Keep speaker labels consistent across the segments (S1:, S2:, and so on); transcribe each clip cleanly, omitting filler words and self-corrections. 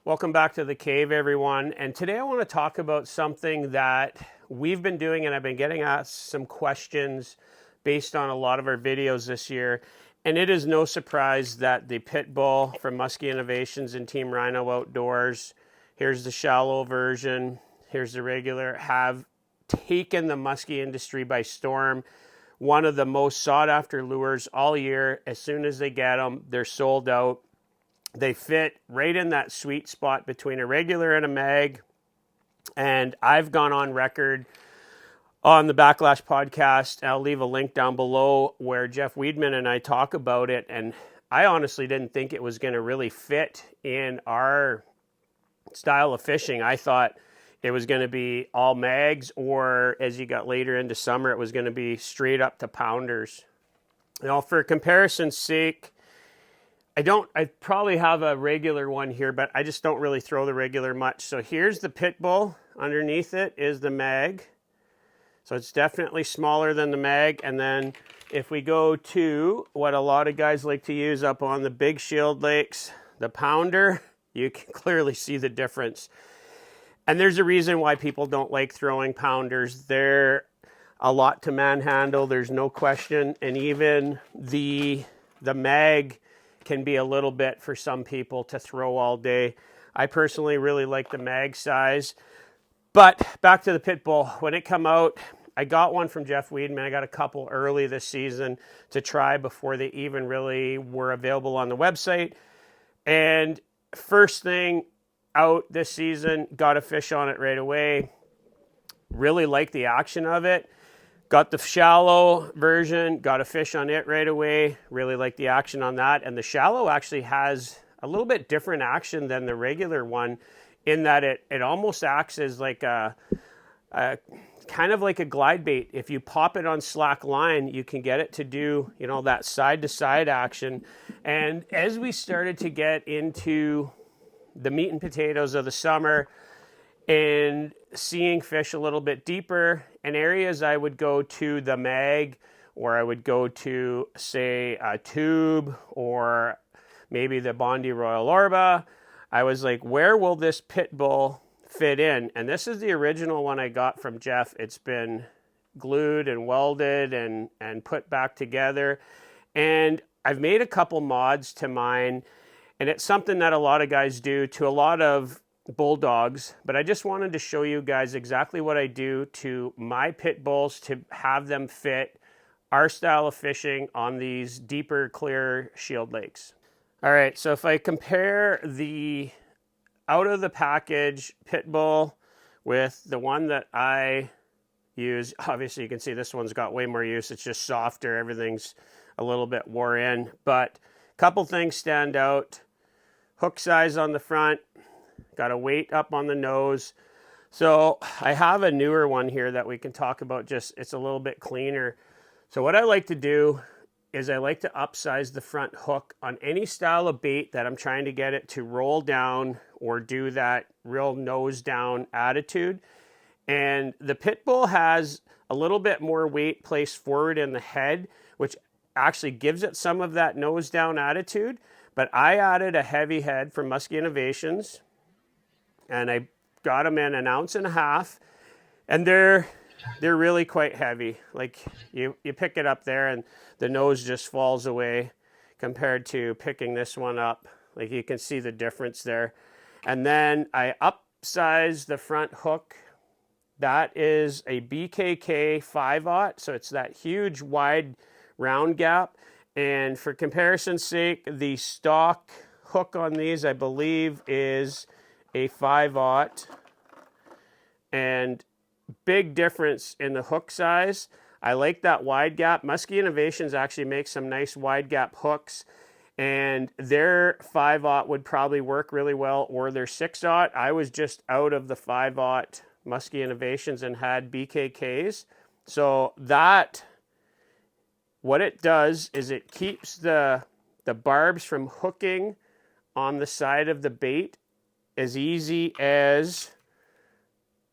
S1: Welcome back to the cave, everyone. And today I want to talk about something that we've been doing, and I've been getting asked some questions based on a lot of our videos this year. And it is no surprise that the PITBULL from Musky Innovations and Team Rhino Outdoors, here's the shallow version, here's the regular, have taken the musky industry by storm. One of the most sought after lures all year. As soon as they get them, they're sold out. They fit right in that sweet spot between a regular and a mag. And I've gone on record on the Backlash Podcast. I'll leave a link down below where Jeff Weidman and I talk about it. And I honestly didn't think it was going to really fit in our style of fishing. I thought it was going to be all mags, or as you got later into summer, it was going to be straight up to pounders. Now, for comparison's sake, I probably have a regular one here, but I just don't really throw the regular much. So here's the PITBULL. Underneath it is the mag. So it's definitely smaller than the mag. And then if we go to what a lot of guys like to use up on the big shield lakes, the pounder, you can clearly see the difference. And there's a reason why people don't like throwing pounders. They're a lot to manhandle, there's no question. And even the mag can be a little bit for some people to throw all day. I personally really like the mag size. But back to the PITBULL. When it come out, I got one from Jeff Weidman. I got a couple early this season to try before they even really were available on the website. And first thing out this season, got a fish on it right away. Really like the action of it. Got the shallow version, got a fish on it right away. Really like the action on that. And the shallow actually has a little bit different action than the regular one in that it almost acts as like a kind of like a glide bait. If you pop it on slack line, you can get it to do, that side to side action. And as we started to get into the meat and potatoes of the summer and seeing fish a little bit deeper in areas, I would go to the mag, or I would go to, say, a tube, or maybe the Bondy Royal Orba. I was like, where will this PITBULL fit in? And this is the original one I got from Jeff. It's been glued and welded and put back together. And I've made a couple mods to mine, and it's something that a lot of guys do to a lot of bulldogs, but I just wanted to show you guys exactly what I do to my PITBULLs to have them fit our style of fishing on these deeper, clear shield lakes. All right, so if I compare the out of the package PITBULL with the one that I use, obviously you can see this one's got way more use. It's just softer, everything's a little bit wore in, but a couple things stand out. Hook size on the front, got a weight up on the nose. So I have a newer one here that we can talk about, just it's a little bit cleaner. So what I like to do is I like to upsize the front hook on any style of bait that I'm trying to get it to roll down or do that real nose down attitude. And the PITBULL has a little bit more weight placed forward in the head, which actually gives it some of that nose down attitude. But I added a heavy head from Musky Innovations, and I got them in 1.5 ounces, and they're really quite heavy. Like you pick it up there and the nose just falls away compared to picking this one up. Like you can see the difference there. And then I upsized the front hook. That is a BKK 5/0, so it's that huge wide round gap. And for comparison's sake, the stock hook on these, I believe, is a 5/0. And big difference in the hook size. I like that wide gap. Musky Innovations actually makes some nice wide gap hooks, and their 5/0 would probably work really well, or their 6/0. I was just out of the 5/0 Musky Innovations and had BKKs. So that, what it does is it keeps the barbs from hooking on the side of the bait as easy as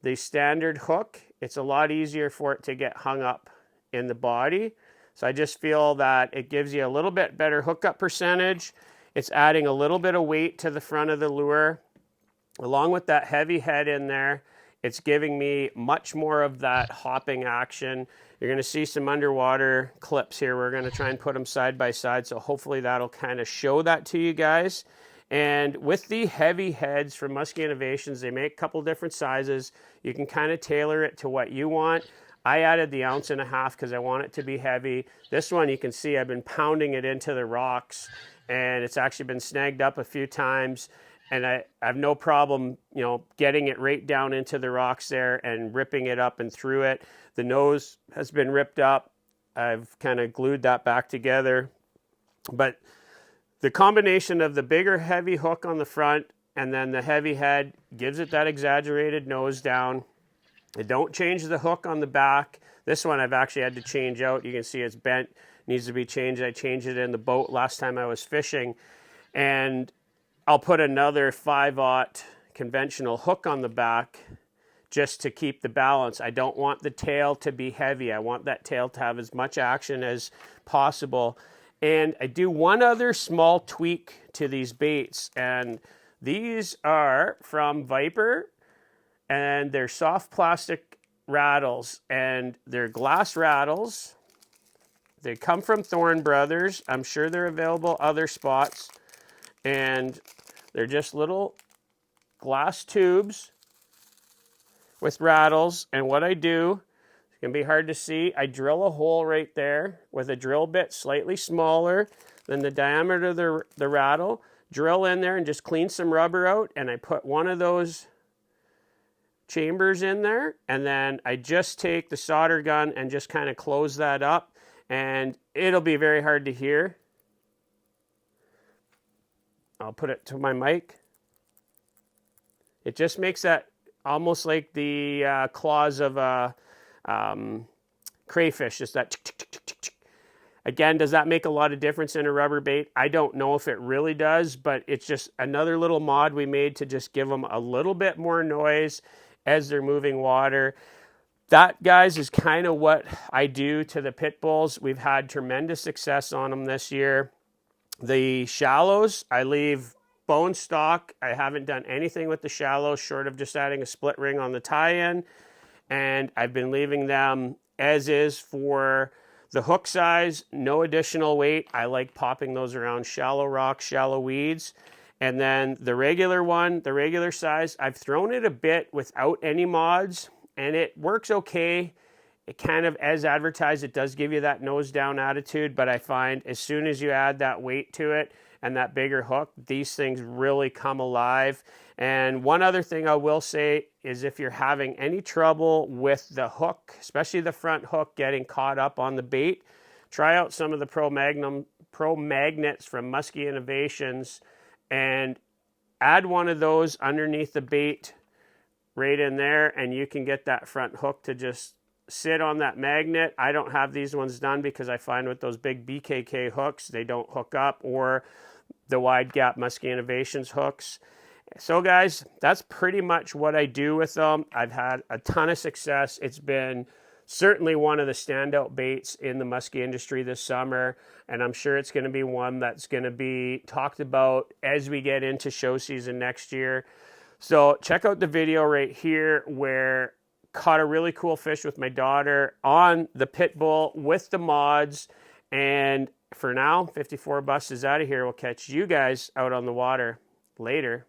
S1: the standard hook. It's a lot easier for it to get hung up in the body. So I just feel that it gives you a little bit better hookup percentage. It's adding a little bit of weight to the front of the lure. Along with that heavy head in there, it's giving me much more of that hopping action. You're going to see some underwater clips here. We're going to try and put them side by side, so hopefully that'll kind of show that to you guys. And with the heavy heads from Musky Innovations, they make a couple different sizes. You can kind of tailor it to what you want. I added the 1.5 ounces because I want it to be heavy. This one, you can see I've been pounding it into the rocks, and it's actually been snagged up a few times. And I have no problem, you know, getting it right down into the rocks there and ripping it up and through it. The nose has been ripped up. I've kind of glued that back together. But the combination of the bigger heavy hook on the front and then the heavy head gives it that exaggerated nose down. I don't change the hook on the back. This one I've actually had to change out. You can see it's bent, needs to be changed. I changed it in the boat last time I was fishing. And I'll put another 5/0 conventional hook on the back just to keep the balance. I don't want the tail to be heavy. I want that tail to have as much action as possible. And I do one other small tweak to these baits, and these are from Viper, and they're soft plastic rattles, and they're glass rattles. They come from Thorn Brothers. I'm sure they're available other spots, and they're just little glass tubes with rattles. And what I do, it's going to be hard to see, I drill a hole right there with a drill bit slightly smaller than the diameter of the rattle. Drill in there and just clean some rubber out, and I put one of those chambers in there, and then I just take the solder gun and just kind of close that up, and it'll be very hard to hear. I'll put it to my mic. It just makes that almost like the claws of a crayfish, just that tick, tick, tick, tick, tick, tick. Again, does that make a lot of difference in a rubber bait? I don't know if it really does, but it's just another little mod we made to just give them a little bit more noise as they're moving water. That, guys, is kind of what I do to the pit bulls. We've had tremendous success on them this year. The shallows, I leave bone stock. I haven't done anything with the shallows short of just adding a split ring on the tie-in. And I've been leaving them as is for the hook size, no additional weight. I like popping those around shallow rocks, shallow weeds. And then the regular one, the regular size, I've thrown it a bit without any mods, and it works okay. It kind of, as advertised, it does give you that nose down attitude, but I find as soon as you add that weight to it and that bigger hook, these things really come alive. And one other thing I will say is if you're having any trouble with the hook, especially the front hook getting caught up on the bait, try out some of the Pro Magnets from Musky Innovations and add one of those underneath the bait right in there, and you can get that front hook to just sit on that magnet. I don't have these ones done because I find with those big BKK hooks, they don't hook up, or the wide gap Musky Innovations hooks. So guys, that's pretty much what I do with them. I've had a ton of success. It's been certainly one of the standout baits in the musky industry this summer, and I'm sure it's going to be one that's going to be talked about as we get into show season next year. So check out the video right here where caught a really cool fish with my daughter on the PITBULL with the mods. And for now, 54 Bus is out of here. We'll catch you guys out on the water later.